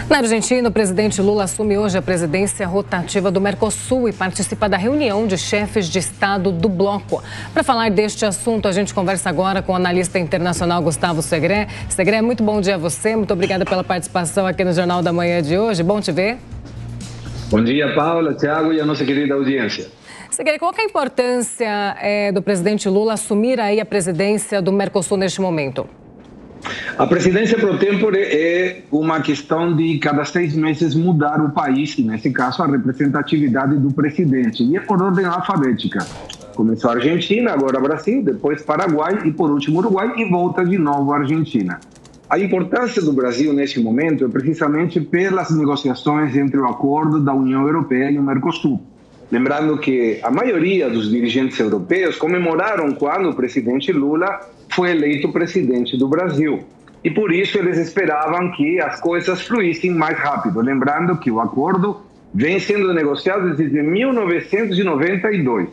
Na Argentina, o presidente Lula assume hoje a presidência rotativa do Mercosul e participa da reunião de chefes de Estado do bloco. Para falar deste assunto, a gente conversa agora com o analista internacional Gustavo Segré. Segré, muito bom dia a você. Muito obrigada pela participação aqui no Jornal da Manhã de hoje. Bom te ver. Bom dia, Paula, Thiago e a nossa querida audiência. Segré, qual que é a importância do presidente Lula assumir aí a presidência do Mercosul neste momento? A presidência pro tempore é uma questão de cada 6 meses mudar o país, nesse caso a representatividade do presidente, e é por ordem alfabética. Começou a Argentina, agora Brasil, depois Paraguai e por último Uruguai e volta de novo a Argentina. A importância do Brasil nesse momento é precisamente pelas negociações entre o acordo da União Europeia e o Mercosul. Lembrando que a maioria dos dirigentes europeus comemoraram quando o presidente Lula foi eleito presidente do Brasil. E por isso eles esperavam que as coisas fluíssem mais rápido. Lembrando que o acordo vem sendo negociado desde 1992.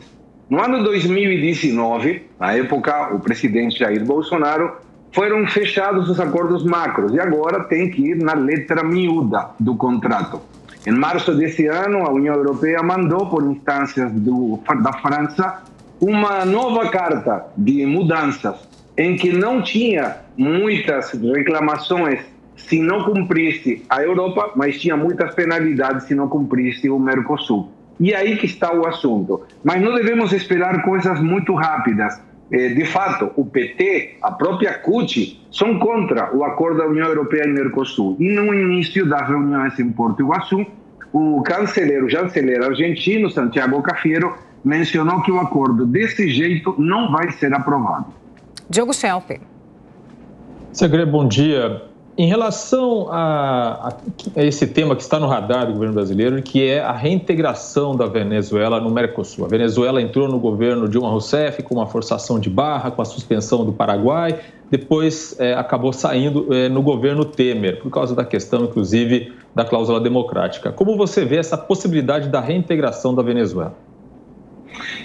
No ano 2019, na época, o presidente Jair Bolsonaro, foram fechados os acordos macros e agora tem que ir na letra miúda do contrato. Em março desse ano, a União Europeia mandou, por instâncias da França, uma nova carta de mudanças, em que não tinha muitas reclamações se não cumprisse a Europa, mas tinha muitas penalidades se não cumprisse o Mercosul. E aí que está o assunto. Mas não devemos esperar coisas muito rápidas. De fato, o PT, a própria CUT, são contra o acordo da União Europeia e Mercosul. E no início das reuniões em Porto Iguaçu, o chanceler argentino, Santiago Cafiero, mencionou que o acordo desse jeito não vai ser aprovado. Diogo Schelp. Segré, bom dia. Em relação a esse tema que está no radar do governo brasileiro, que é a reintegração da Venezuela no Mercosul. A Venezuela entrou no governo Dilma Rousseff com uma forçação de barra, com a suspensão do Paraguai, depois acabou saindo no governo Temer, por causa da questão, inclusive, da cláusula democrática. Como você vê essa possibilidade da reintegração da Venezuela?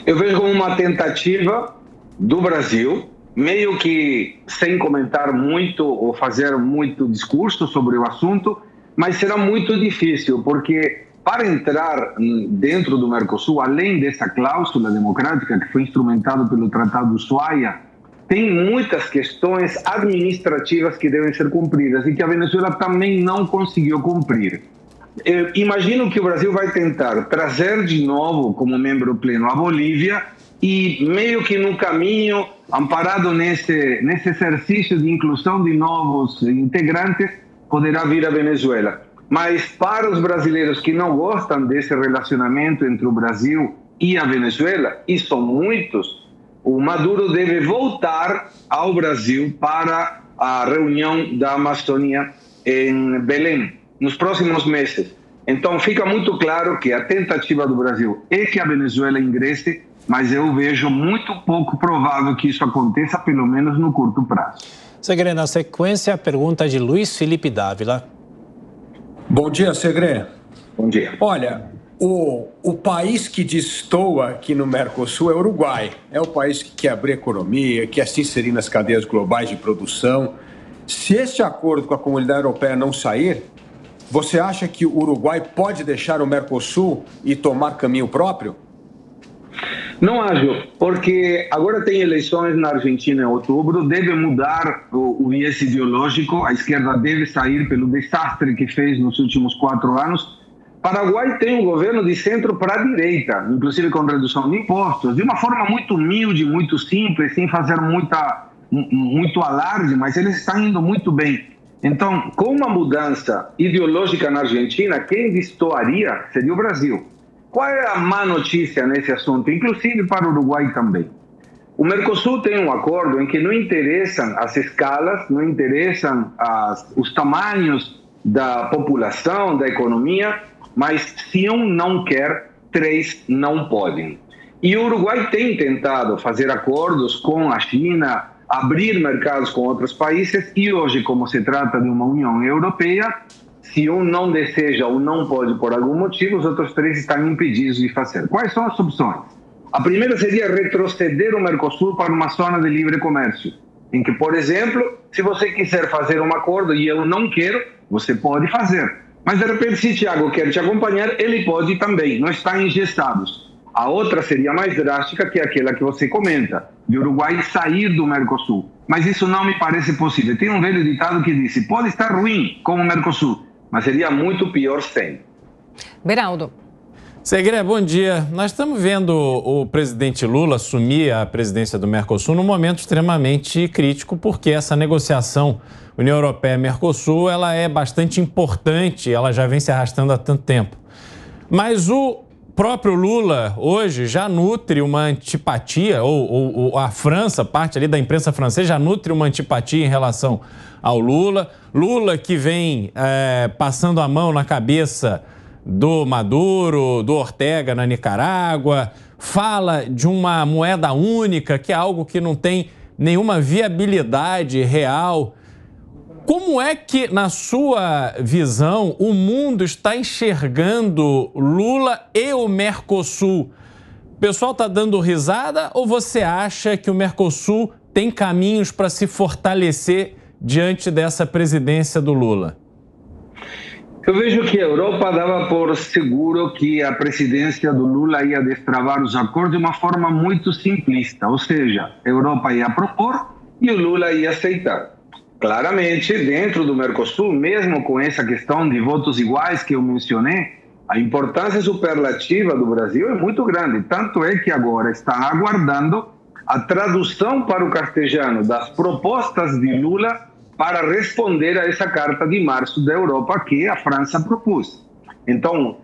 Eu vejo como uma tentativa do Brasil, meio que sem comentar muito ou fazer muito discurso sobre o assunto, mas será muito difícil, porque para entrar dentro do Mercosul, além dessa cláusula democrática que foi instrumentada pelo Tratado do Ushuaia, tem muitas questões administrativas que devem ser cumpridas e que a Venezuela também não conseguiu cumprir. Eu imagino que o Brasil vai tentar trazer de novo como membro pleno a Bolívia e meio que no caminho, amparado nesse exercício de inclusão de novos integrantes, poderá vir a Venezuela. Mas para os brasileiros que não gostam desse relacionamento entre o Brasil e a Venezuela, e são muitos, o Maduro deve voltar ao Brasil para a reunião da Amazônia em Belém, nos próximos meses. Então fica muito claro que a tentativa do Brasil é que a Venezuela ingresse, mas eu vejo muito pouco provável que isso aconteça, pelo menos no curto prazo. Segré, na sequência, a pergunta de Luiz Felipe Dávila. Bom dia, Segré. Bom dia. Olha, o país que destoa aqui no Mercosul é o Uruguai. É o país que quer abrir economia, quer se inserir nas cadeias globais de produção. Se este acordo com a comunidade europeia não sair, você acha que o Uruguai pode deixar o Mercosul e tomar caminho próprio? Não acho, porque agora tem eleições na Argentina em outubro, deve mudar o viés ideológico, a esquerda deve sair pelo desastre que fez nos últimos 4 anos. Paraguai tem um governo de centro para a direita, inclusive com redução de impostos, de uma forma muito humilde, muito simples, sem fazer muito alarde, mas eles estão indo muito bem. Então, com uma mudança ideológica na Argentina, quem destoaria seria o Brasil. Qual é a má notícia nesse assunto, inclusive para o Uruguai também? O Mercosul tem um acordo em que não interessam as escalas, não interessam os tamanhos da população, da economia, mas se um não quer, 3 não podem. E o Uruguai tem tentado fazer acordos com a China, abrir mercados com outros países, e hoje, como se trata de uma União Europeia, se um não deseja ou não pode por algum motivo, os outros 3 estão impedidos de fazer. Quais são as opções? A primeira seria retroceder o Mercosul para uma zona de livre comércio, em que, por exemplo, se você quiser fazer um acordo e eu não quero, você pode fazer. Mas, de repente, se Thiago quer te acompanhar, ele pode também, não está engessados. A outra seria mais drástica, que é aquela que você comenta, de Uruguai sair do Mercosul. Mas isso não me parece possível. Tem um velho ditado que diz, pode estar ruim como o Mercosul, mas seria muito pior sem. Beraldo. Segre, bom dia. Nós estamos vendo o presidente Lula assumir a presidência do Mercosul num momento extremamente crítico, porque essa negociação União Europeia-Mercosul ela é bastante importante, ela já vem se arrastando há tanto tempo. Mas o próprio Lula hoje já nutre uma antipatia, ou a França, parte ali da imprensa francesa, já nutre uma antipatia em relação ao Lula. Lula que vem passando a mão na cabeça do Maduro, do Ortega na Nicarágua, fala de uma moeda única, que é algo que não tem nenhuma viabilidade real. Como é que, na sua visão, o mundo está enxergando Lula e o Mercosul? O pessoal está dando risada ou você acha que o Mercosul tem caminhos para se fortalecer diante dessa presidência do Lula? Eu vejo que a Europa dava por seguro que a presidência do Lula ia destravar os acordos de uma forma muito simplista, ou seja, a Europa ia propor e o Lula ia aceitar. Claramente, dentro do Mercosul, mesmo com essa questão de votos iguais que eu mencionei, a importância superlativa do Brasil é muito grande. Tanto é que agora está aguardando a tradução para o castelhano das propostas de Lula para responder a essa carta de março da Europa que a França propôs. Então,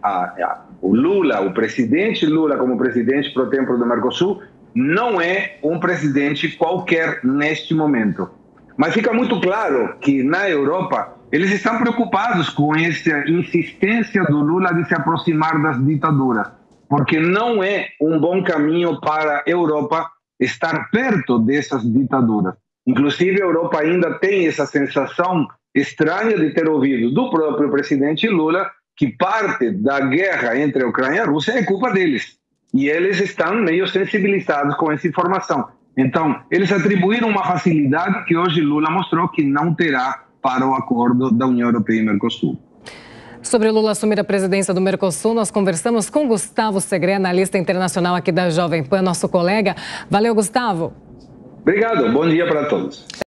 o Lula, o presidente Lula como presidente pro tempo do Mercosul, não é um presidente qualquer neste momento. Mas fica muito claro que na Europa eles estão preocupados com essa insistência do Lula de se aproximar das ditaduras, porque não é um bom caminho para a Europa estar perto dessas ditaduras. Inclusive, a Europa ainda tem essa sensação estranha de ter ouvido do próprio presidente Lula que parte da guerra entre a Ucrânia e a Rússia é culpa deles. E eles estão meio sensibilizados com essa informação. Então, eles atribuíram uma facilidade que hoje Lula mostrou que não terá para o acordo da União Europeia e Mercosul. Sobre Lula assumir a presidência do Mercosul, nós conversamos com Gustavo Segre, analista internacional aqui da Jovem Pan, nosso colega. Valeu, Gustavo. Obrigado, bom dia para todos.